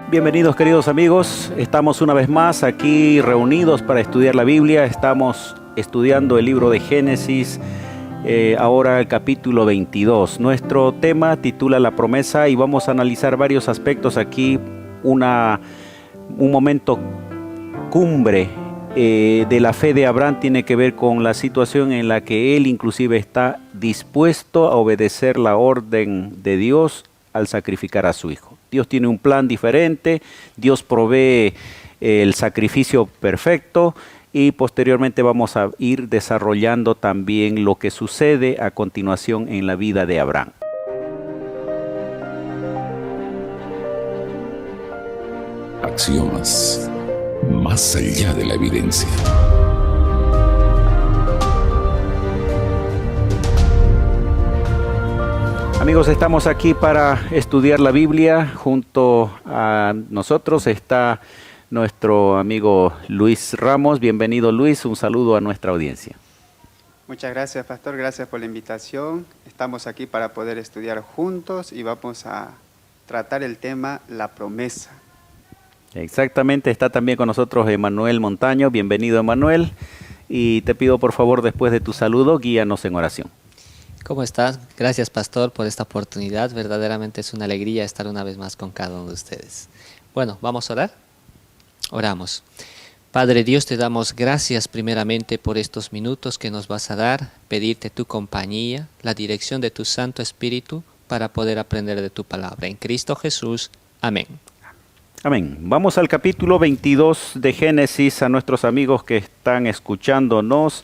Bienvenidos queridos amigos, estamos una vez más aquí reunidos para estudiar la Biblia. Estamos estudiando el libro de Génesis, ahora el capítulo 22. Nuestro tema titula La promesa y vamos a analizar varios aspectos aquí. Un momento cumbre de la fe de Abraham tiene que ver con la situación en la que él inclusive está dispuesto a obedecer la orden de Dios al sacrificar a su hijo. Dios tiene un plan diferente, Dios provee el sacrificio perfecto y posteriormente vamos a ir desarrollando también lo que sucede a continuación en la vida de Abraham. Axiomas, más allá de la evidencia. Amigos, estamos aquí para estudiar la Biblia. Junto a nosotros está nuestro amigo Luis Ramos. Bienvenido, Luis. Un saludo a nuestra audiencia. Muchas gracias, pastor. Gracias por la invitación. Estamos aquí para poder estudiar juntos y vamos a tratar el tema La promesa. Exactamente. Está también con nosotros Emanuel Montaño. Bienvenido, Emanuel. Y te pido, por favor, después de tu saludo, guíanos en oración. ¿Cómo estás? Gracias, pastor, por esta oportunidad. Verdaderamente es una alegría estar una vez más con cada uno de ustedes. Bueno, ¿vamos a orar? Oramos. Padre Dios, te damos gracias primeramente por estos minutos que nos vas a dar, pedirte tu compañía, la dirección de tu Santo Espíritu para poder aprender de tu palabra. En Cristo Jesús. Amén. Amén. Vamos al capítulo 22 de Génesis. A nuestros amigos que están escuchándonos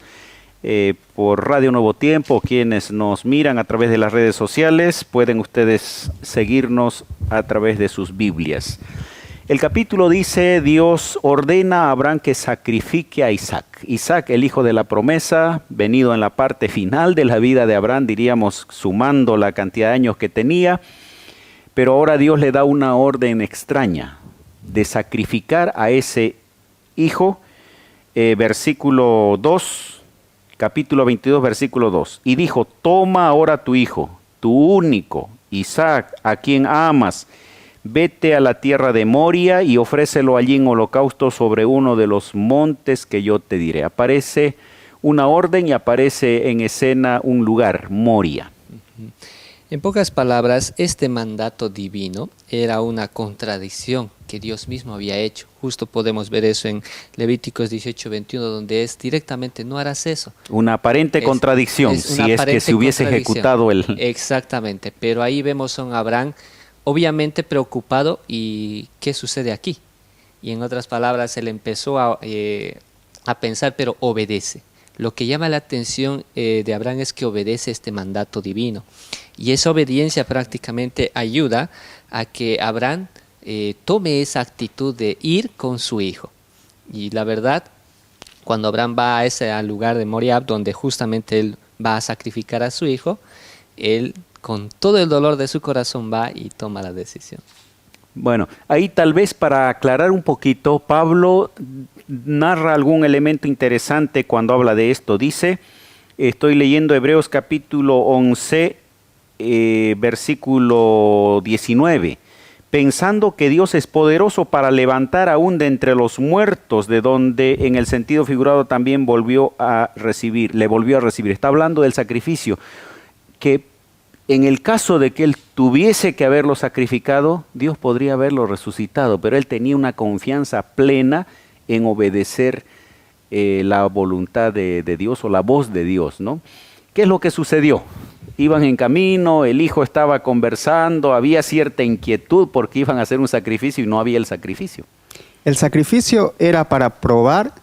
por Radio Nuevo Tiempo, quienes nos miran a través de las redes sociales, pueden ustedes seguirnos a través de sus Biblias. El capítulo dice: Dios ordena a Abraham que sacrifique a Isaac. Isaac, el hijo de la promesa, venido en la parte final de la vida de Abraham, diríamos sumando la cantidad de años que tenía, pero ahora Dios le da una orden extraña de sacrificar a ese hijo. Versículo 2. Capítulo 22, versículo 2. Y dijo: toma ahora tu hijo, tu único, Isaac, a quien amas, vete a la tierra de Moria y ofrécelo allí en holocausto sobre uno de los montes que yo te diré. Aparece una orden y aparece en escena un lugar, Moria. En pocas palabras, este mandato divino era una contradicción que Dios mismo había hecho. Justo podemos ver eso en Levíticos 18:21, donde es directamente: no harás eso. Una aparente contradicción, si es que se hubiese ejecutado el... Exactamente, pero ahí vemos a un Abraham obviamente preocupado. ¿Y qué sucede aquí? Y en otras palabras, él empezó a pensar, pero obedece. Lo que llama la atención de Abraham es que obedece este mandato divino. Y esa obediencia prácticamente ayuda a que Abraham tome esa actitud de ir con su hijo. Y la verdad, cuando Abraham va al lugar de Moriah, donde justamente él va a sacrificar a su hijo, él con todo el dolor de su corazón va y toma la decisión. Bueno, ahí tal vez para aclarar un poquito, Pablo narra algún elemento interesante cuando habla de esto. Dice, estoy leyendo Hebreos capítulo 11, versículo 19. Pensando que Dios es poderoso para levantar aún de entre los muertos, de donde en el sentido figurado también le volvió a recibir. Está hablando del sacrificio, que en el caso de que él tuviese que haberlo sacrificado, Dios podría haberlo resucitado, pero él tenía una confianza plena en obedecer la voluntad de Dios o la voz de Dios, ¿no? ¿Qué es lo que sucedió? Iban en camino, el hijo estaba conversando, había cierta inquietud porque iban a hacer un sacrificio y no había el sacrificio. El sacrificio era para probar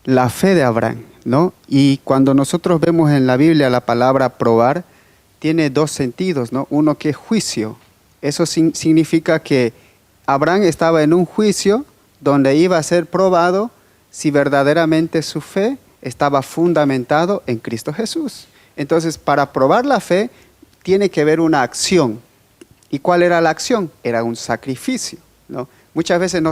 la fe de Abraham, ¿no? Y cuando nosotros vemos en la Biblia la palabra probar, tiene dos sentidos, ¿no? Uno que es juicio. Eso significa que Abraham estaba en un juicio donde iba a ser probado si verdaderamente su fe estaba fundamentado en Cristo Jesús. Entonces, para probar la fe, tiene que haber una acción. ¿Y cuál era la acción? Era un sacrificio, ¿no? Muchas veces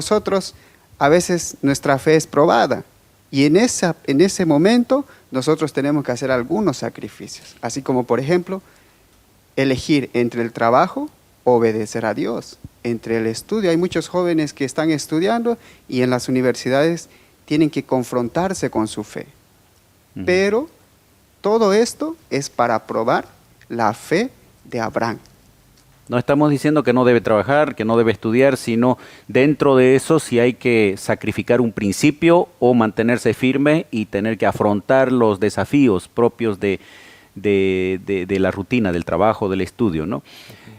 a veces nuestra fe es probada. Y en ese momento, nosotros tenemos que hacer algunos sacrificios. Así como, por ejemplo, elegir entre el trabajo o obedecer a Dios. Entre el estudio, hay muchos jóvenes que están estudiando y en las universidades tienen que confrontarse con su fe. Pero todo esto es para probar la fe de Abraham. No estamos diciendo que no debe trabajar, que no debe estudiar, sino dentro de eso si hay que sacrificar un principio o mantenerse firme y tener que afrontar los desafíos propios de la rutina, del trabajo, del estudio, ¿no?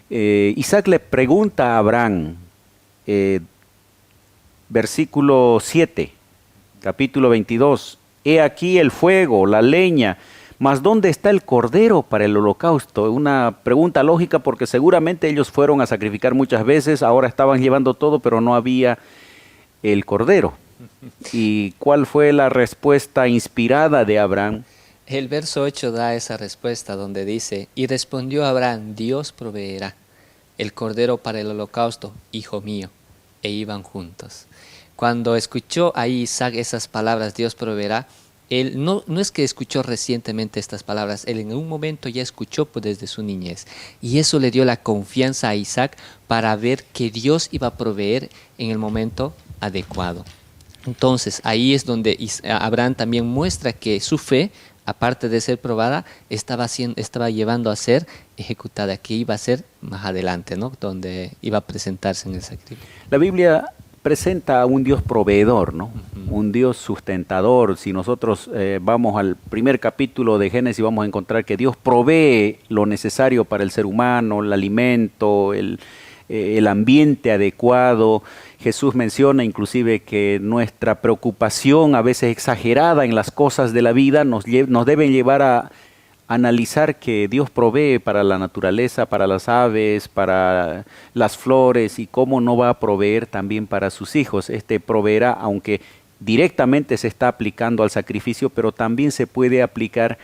Isaac le pregunta a Abraham, versículo 7, capítulo 22, he aquí el fuego, la leña, mas ¿dónde está el cordero para el holocausto? Una pregunta lógica porque seguramente ellos fueron a sacrificar muchas veces, ahora estaban llevando todo, pero no había el cordero. ¿Y cuál fue la respuesta inspirada de Abraham? El verso 8 da esa respuesta donde dice, y respondió Abraham, Dios proveerá el cordero para el holocausto, hijo mío, e iban juntos. Cuando escuchó ahí Isaac esas palabras, Dios proveerá, él no es que escuchó recientemente estas palabras, él en un momento ya escuchó pues, desde su niñez. Y eso le dio la confianza a Isaac para ver que Dios iba a proveer en el momento adecuado. Entonces ahí es donde Abraham también muestra que su fe, aparte de ser probada, estaba llevando a ser ejecutada, que iba a ser más adelante, ¿no? Donde iba a presentarse en el sacrificio. La Biblia presenta a un Dios proveedor, ¿no? Un Dios sustentador. Si nosotros vamos al primer capítulo de Génesis, vamos a encontrar que Dios provee lo necesario para el ser humano, el alimento, el ambiente adecuado. Jesús menciona inclusive que nuestra preocupación, a veces exagerada en las cosas de la vida, nos debe llevar a analizar que Dios provee para la naturaleza, para las aves, para las flores, y cómo no va a proveer también para sus hijos. Proveerá, aunque directamente se está aplicando al sacrificio, pero también se puede aplicar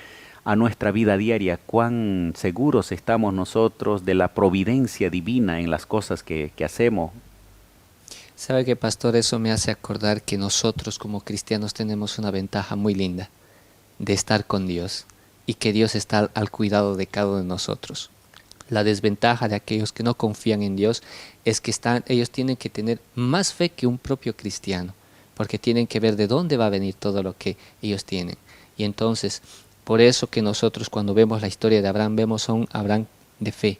a nuestra vida diaria. Cuán seguros estamos nosotros de la providencia divina en las cosas que hacemos. ¿Sabe qué, pastor? Eso me hace acordar que nosotros como cristianos tenemos una ventaja muy linda de estar con Dios y que Dios está al cuidado de cada uno de nosotros. La desventaja de aquellos que no confían en Dios es que ellos tienen que tener más fe que un propio cristiano, porque tienen que ver de dónde va a venir todo lo que ellos tienen. Y entonces, por eso que nosotros cuando vemos la historia de Abraham, vemos a un Abraham de fe.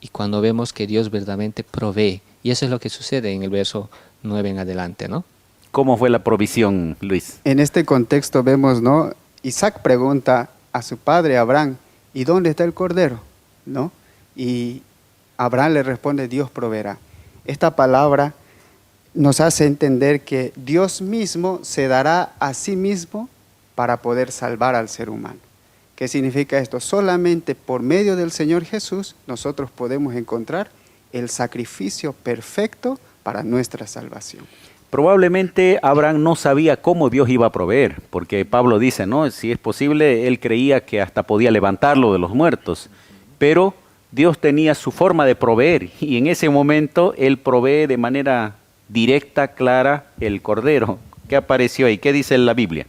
Y cuando vemos que Dios verdaderamente provee. Y eso es lo que sucede en el verso 9 en adelante, ¿no? ¿Cómo fue la provisión, Luis? En este contexto vemos, ¿no? Isaac pregunta a su padre Abraham, ¿y dónde está el cordero? ¿No? Y Abraham le responde, Dios proveerá. Esta palabra nos hace entender que Dios mismo se dará a sí mismo para poder salvar al ser humano. ¿Qué significa esto? Solamente por medio del Señor Jesús nosotros podemos encontrar el sacrificio perfecto para nuestra salvación. Probablemente Abraham no sabía cómo Dios iba a proveer, porque Pablo dice, ¿no? Si es posible, él creía que hasta podía levantarlo de los muertos, pero Dios tenía su forma de proveer y en ese momento él provee de manera directa, clara, el cordero. ¿Qué apareció ahí? ¿Qué dice la Biblia?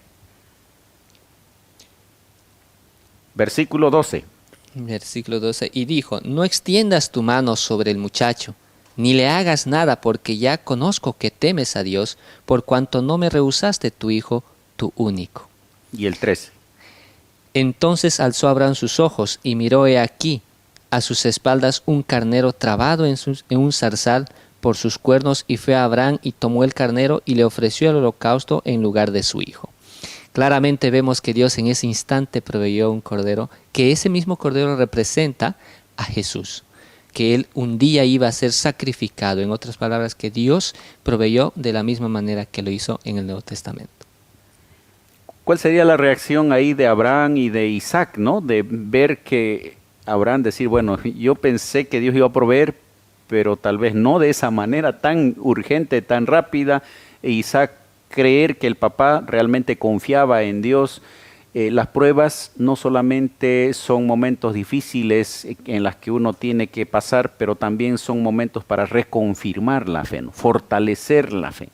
Versículo 12. Versículo 12. Y dijo, no extiendas tu mano sobre el muchacho, ni le hagas nada, porque ya conozco que temes a Dios, por cuanto no me rehusaste tu hijo, tu único. Y el 13. Entonces alzó Abraham sus ojos y miró he aquí a sus espaldas un carnero trabado en un zarzal por sus cuernos, y fue a Abraham y tomó el carnero y le ofreció el holocausto en lugar de su hijo. Claramente vemos que Dios en ese instante proveyó un cordero, que ese mismo cordero representa a Jesús, que Él un día iba a ser sacrificado. En otras palabras, que Dios proveyó de la misma manera que lo hizo en el Nuevo Testamento. ¿Cuál sería la reacción ahí de Abraham y de Isaac, ¿no? De ver que Abraham decir, bueno, yo pensé que Dios iba a proveer, pero tal vez no de esa manera tan urgente, tan rápida, e Isaac creer que el papá realmente confiaba en Dios. Las pruebas no solamente son momentos difíciles en las que uno tiene que pasar, pero también son momentos para reconfirmar la fe, ¿no? Fortalecer la fe.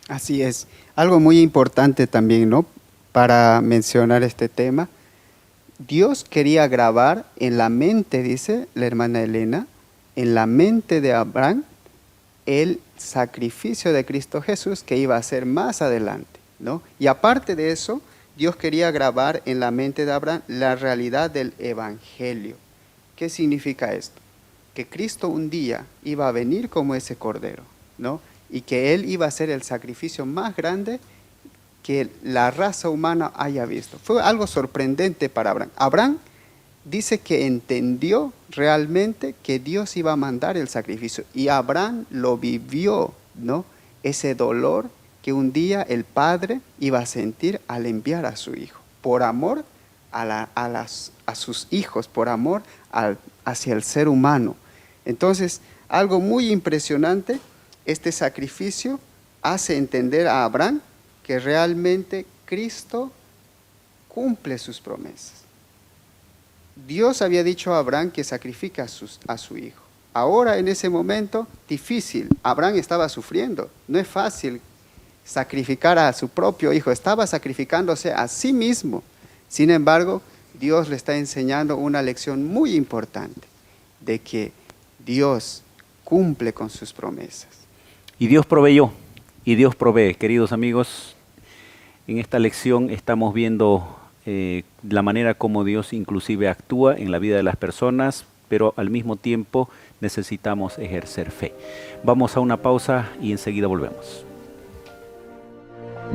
Así es. Algo muy importante también, ¿no? Para mencionar este tema. Dios quería grabar en la mente, dice la hermana Elena, en la mente de Abraham el sacrificio de Cristo Jesús que iba a ser más adelante, ¿no? Y aparte de eso, Dios quería grabar en la mente de Abraham la realidad del Evangelio. ¿Qué significa esto? Que Cristo un día iba a venir como ese cordero, ¿no? Y que Él iba a ser el sacrificio más grande que la raza humana haya visto. Fue algo sorprendente para Abraham. Abraham dice que entendió realmente que Dios iba a mandar el sacrificio y Abraham lo vivió, ¿no? Ese dolor que un día el padre iba a sentir al enviar a su hijo, por amor a sus hijos, por amor hacia el ser humano. Entonces, algo muy impresionante, este sacrificio hace entender a Abraham que realmente Cristo cumple sus promesas. Dios había dicho a Abraham que sacrifica a su hijo. Ahora, en ese momento difícil, Abraham estaba sufriendo. No es fácil sacrificar a su propio hijo, estaba sacrificándose a sí mismo. Sin embargo, Dios le está enseñando una lección muy importante, de que Dios cumple con sus promesas. Y Dios proveyó, y Dios provee. Queridos amigos, en esta lección estamos viendo la manera como Dios inclusive actúa en la vida de las personas, pero al mismo tiempo necesitamos ejercer fe. Vamos a una pausa y enseguida volvemos.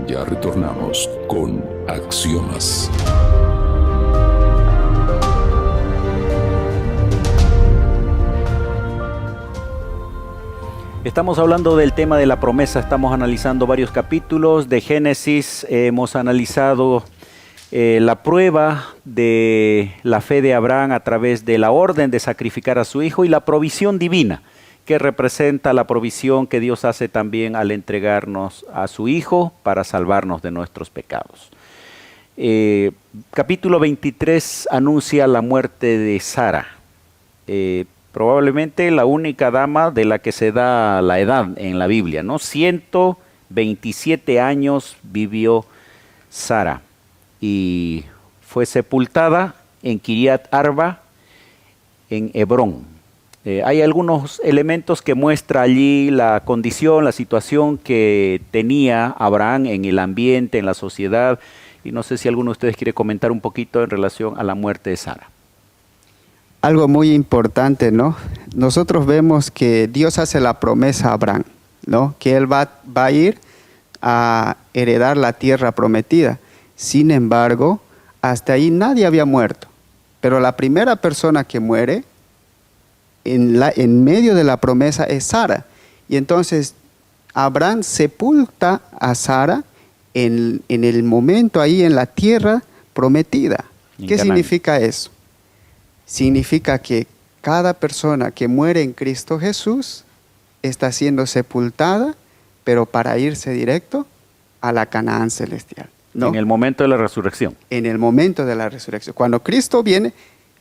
Ya retornamos con Axiomas. Estamos hablando del tema de la promesa, estamos analizando varios capítulos de Génesis, hemos analizado la prueba de la fe de Abraham a través de la orden de sacrificar a su hijo y la provisión divina, que representa la provisión que Dios hace también al entregarnos a su hijo para salvarnos de nuestros pecados. Capítulo 23 anuncia la muerte de Sara. Probablemente la única dama de la que se da la edad en la Biblia, ¿no? 127 años vivió Sara y fue sepultada en Kiriat Arba, en Hebrón. Hay algunos elementos que muestra allí la condición, la situación que tenía Abraham en el ambiente, en la sociedad, y no sé si alguno de ustedes quiere comentar un poquito en relación a la muerte de Sara. Algo muy importante, ¿no? Nosotros vemos que Dios hace la promesa a Abraham, ¿no? Que él va a ir a heredar la tierra prometida. Sin embargo, hasta ahí nadie había muerto. Pero la primera persona que muere en medio de la promesa es Sara. Y entonces Abraham sepulta a Sara en el momento ahí en la tierra prometida. ¿Qué significa eso? Significa que cada persona que muere en Cristo Jesús está siendo sepultada, pero para irse directo a la Canaán celestial, ¿no? En el momento de la resurrección. En el momento de la resurrección. Cuando Cristo viene,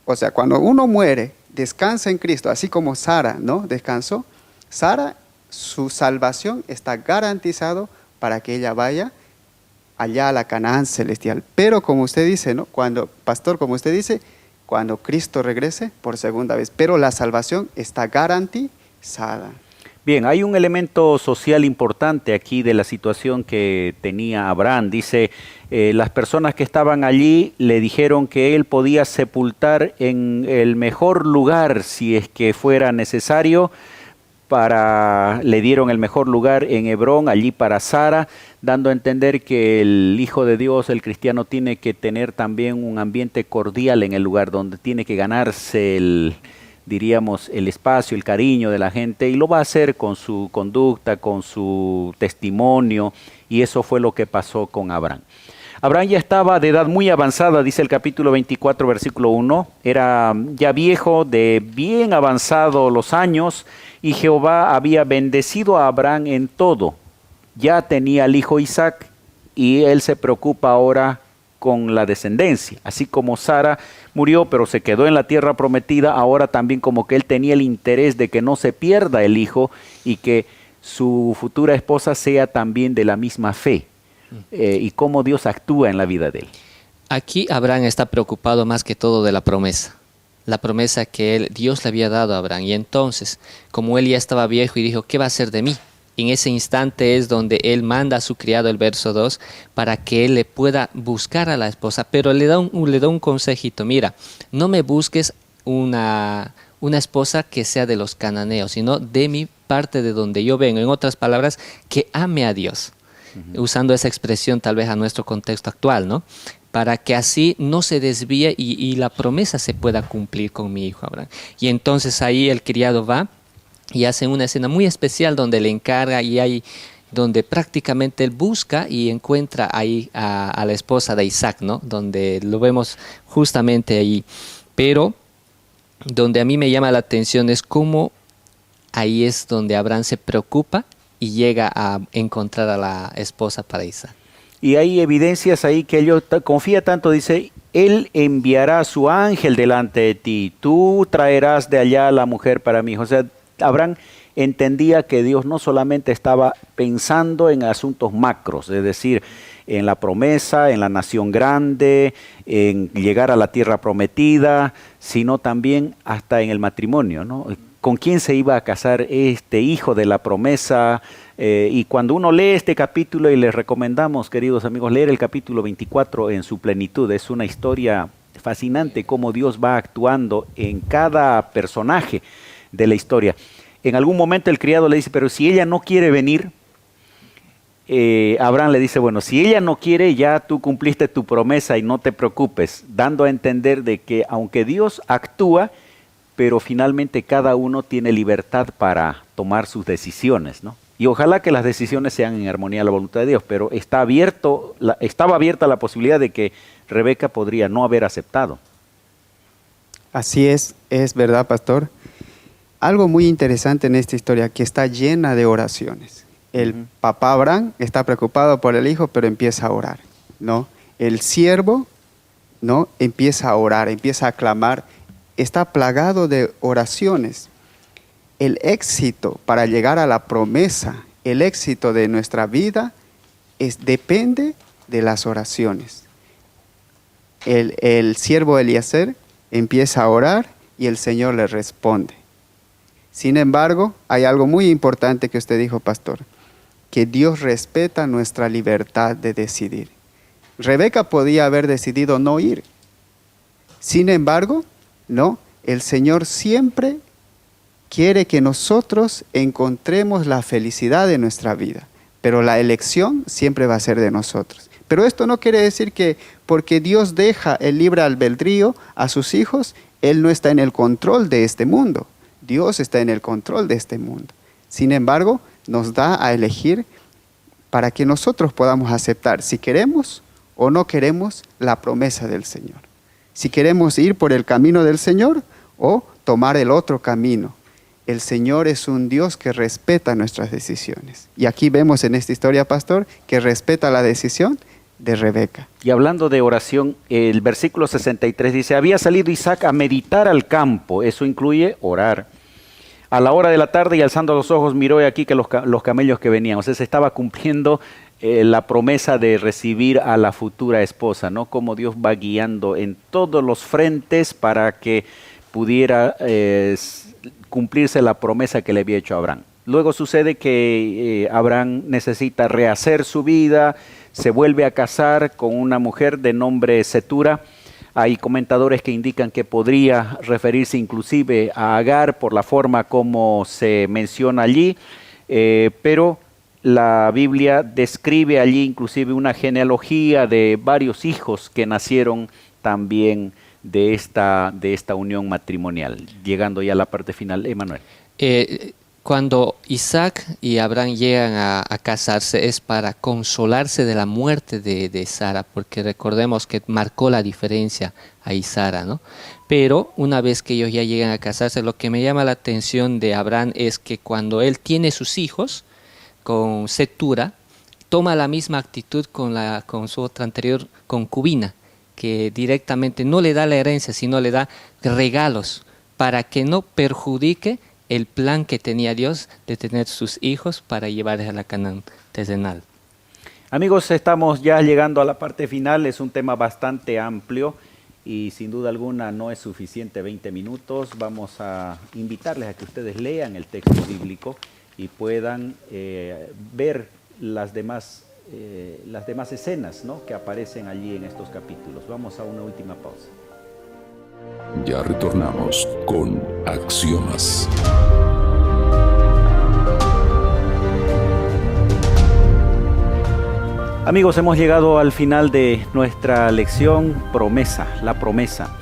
o sea, cuando uno muere, descansa en Cristo, así como Sara, ¿no? Descansó. Sara, su salvación está garantizado para que ella vaya allá a la Canaán celestial. Pero como usted dice, ¿no? Como usted dice, cuando Cristo regrese por segunda vez. Pero la salvación está garantizada. Bien, hay un elemento social importante aquí de la situación que tenía Abraham. Dice, las personas que estaban allí le dijeron que él podía sepultar en el mejor lugar si es que fuera necesario. Le dieron el mejor lugar en Hebrón, allí para Sara, dando a entender que el Hijo de Dios, el cristiano, tiene que tener también un ambiente cordial en el lugar, donde tiene que ganarse el espacio, el cariño de la gente, y lo va a hacer con su conducta, con su testimonio, y eso fue lo que pasó con Abraham. Abraham ya estaba de edad muy avanzada, dice el capítulo 24, versículo 1, era ya viejo, de bien avanzado los años, y Jehová había bendecido a Abraham en todo. Ya tenía al hijo Isaac, y él se preocupa ahora con la descendencia. Así como Sara murió, pero se quedó en la tierra prometida, ahora también como que él tenía el interés de que no se pierda el hijo, y que su futura esposa sea también de la misma fe. Y cómo Dios actúa en la vida de él. Aquí Abraham está preocupado más que todo de la promesa que Dios le había dado a Abraham. Y entonces, como él ya estaba viejo y dijo, ¿qué va a hacer de mí? En ese instante es donde él manda a su criado, el verso 2, para que él le pueda buscar a la esposa, pero le da un consejito. Mira, no me busques una esposa que sea de los cananeos, sino de mi parte de donde yo vengo. En otras palabras, que ame a Dios. Usando esa expresión tal vez a nuestro contexto actual, ¿no? Para que así no se desvíe y la promesa se pueda cumplir con mi hijo Abraham. Y entonces ahí el criado va y hace una escena muy especial donde le encarga donde prácticamente él busca y encuentra ahí a la esposa de Isaac, ¿no? Donde lo vemos justamente ahí. Pero donde a mí me llama la atención es cómo ahí es donde Abraham se preocupa y llega a encontrar a la esposa para Isaac. Y hay evidencias ahí que él confía tanto, dice, él enviará a su ángel delante de ti, tú traerás de allá a la mujer para mí. O sea, Abraham entendía que Dios no solamente estaba pensando en asuntos macros, es decir, en la promesa, en la nación grande, en llegar a la tierra prometida, sino también hasta en el matrimonio, ¿no? ¿Con quién se iba a casar este hijo de la promesa? Y cuando uno lee este capítulo, y les recomendamos, queridos amigos, leer el capítulo 24 en su plenitud, es una historia fascinante cómo Dios va actuando en cada personaje de la historia. En algún momento el criado le dice, pero si ella no quiere venir, Abraham le dice, bueno, si ella no quiere, ya tú cumpliste tu promesa y no te preocupes, dando a entender de que aunque Dios actúa, pero finalmente cada uno tiene libertad para tomar sus decisiones, ¿no? Y ojalá que las decisiones sean en armonía a la voluntad de Dios, pero estaba abierta la posibilidad de que Rebeca podría no haber aceptado. Así es verdad, pastor. Algo muy interesante en esta historia, que está llena de oraciones. El papá Abraham está preocupado por el hijo, pero empieza a orar, ¿no? El siervo, ¿no? Empieza a orar, empieza a clamar, está plagado de oraciones. El éxito para llegar a la promesa, el éxito de nuestra vida, depende de las oraciones. El siervo Eliezer empieza a orar y el Señor le responde. Sin embargo, hay algo muy importante que usted dijo, pastor, que Dios respeta nuestra libertad de decidir. Rebeca podía haber decidido no ir. Sin embargo, no, el Señor siempre quiere que nosotros encontremos la felicidad de nuestra vida, pero la elección siempre va a ser de nosotros. Pero esto no quiere decir que porque Dios deja el libre albedrío a sus hijos, Él no está en el control de este mundo. Dios está en el control de este mundo. Sin embargo, nos da a elegir para que nosotros podamos aceptar si queremos o no queremos la promesa del Señor. Si queremos ir por el camino del Señor o tomar el otro camino. El Señor es un Dios que respeta nuestras decisiones. Y aquí vemos en esta historia, pastor, que respeta la decisión de Rebeca. Y hablando de oración, el versículo 63 dice, había salido Isaac a meditar al campo, eso incluye orar. A la hora de la tarde y alzando los ojos miró aquí que los camellos que venían, o sea, se estaba cumpliendo la promesa de recibir a la futura esposa, ¿no? Como Dios va guiando en todos los frentes para que pudiera cumplirse la promesa que le había hecho a Abraham. Luego sucede que Abraham necesita rehacer su vida, se vuelve a casar con una mujer de nombre Cetura. Hay comentadores que indican que podría referirse inclusive a Agar por la forma como se menciona allí, pero la Biblia describe allí inclusive una genealogía de varios hijos que nacieron también de esta unión matrimonial. Llegando ya a la parte final, Emanuel. Cuando Isaac y Abraham llegan a casarse es para consolarse de la muerte de Sara, porque recordemos que marcó la diferencia a Sara, ¿no? Pero una vez que ellos ya llegan a casarse, lo que me llama la atención de Abraham es que cuando él tiene sus hijos con Cetura, toma la misma actitud con su otra anterior concubina, que directamente no le da la herencia, sino le da regalos para que no perjudique el plan que tenía Dios de tener sus hijos para llevarles a la Canaán terrenal. Amigos, estamos ya llegando a la parte final. Es un tema bastante amplio y sin duda alguna no es suficiente 20 minutos. Vamos a invitarles a que ustedes lean el texto bíblico y puedan ver las demás escenas, ¿no?, que aparecen allí en estos capítulos. Vamos a una última pausa. Ya retornamos con Axiomas. Amigos, hemos llegado al final de nuestra lección Promesa, la promesa.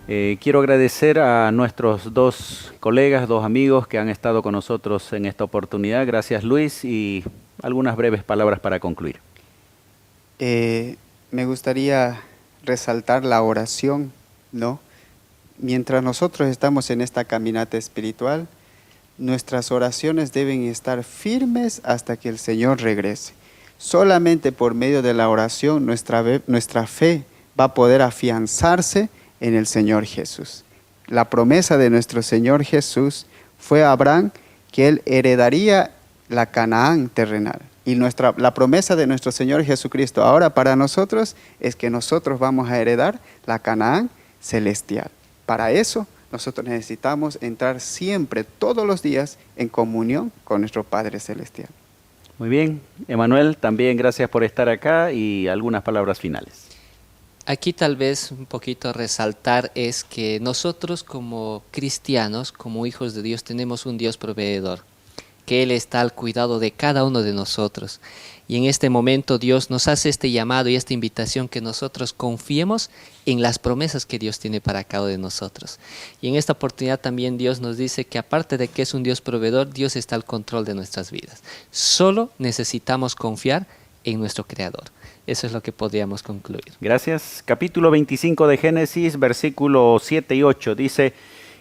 Quiero agradecer a nuestros dos colegas, dos amigos que han estado con nosotros en esta oportunidad. Gracias, Luis, y algunas breves palabras para concluir. Me gustaría resaltar la oración, ¿no? Mientras nosotros estamos en esta caminata espiritual, nuestras oraciones deben estar firmes hasta que el Señor regrese. Solamente por medio de la oración nuestra fe va a poder afianzarse en el Señor Jesús. La promesa de nuestro Señor Jesús fue a Abraham que él heredaría la Canaán terrenal. Y la promesa de nuestro Señor Jesucristo ahora para nosotros es que nosotros vamos a heredar la Canaán celestial. Para eso nosotros necesitamos entrar siempre, todos los días, en comunión con nuestro Padre Celestial. Muy bien, Emanuel, también gracias por estar acá y algunas palabras finales. Aquí tal vez un poquito resaltar es que nosotros como cristianos, como hijos de Dios, tenemos un Dios proveedor, que Él está al cuidado de cada uno de nosotros. Y en este momento Dios nos hace este llamado y esta invitación que nosotros confiemos en las promesas que Dios tiene para cada uno de nosotros. Y en esta oportunidad también Dios nos dice que aparte de que es un Dios proveedor, Dios está al control de nuestras vidas. Solo necesitamos confiar en nuestro Creador. Eso es lo que podríamos concluir. Gracias. Capítulo 25 de Génesis, versículos 7 y 8, dice: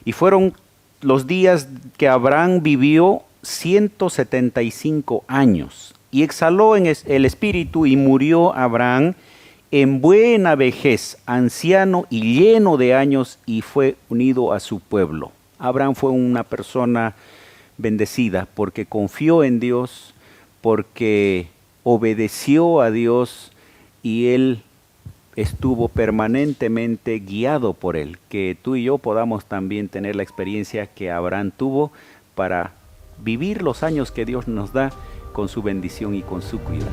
y fueron los días que Abraham vivió 175 años, y exhaló en el espíritu, y murió Abraham en buena vejez, anciano y lleno de años, y fue unido a su pueblo. Abraham fue una persona bendecida porque confió en Dios, porque obedeció a Dios, y él estuvo permanentemente guiado por él. Que tú y yo podamos también tener la experiencia que Abraham tuvo para vivir los años que Dios nos da con su bendición y con su cuidado.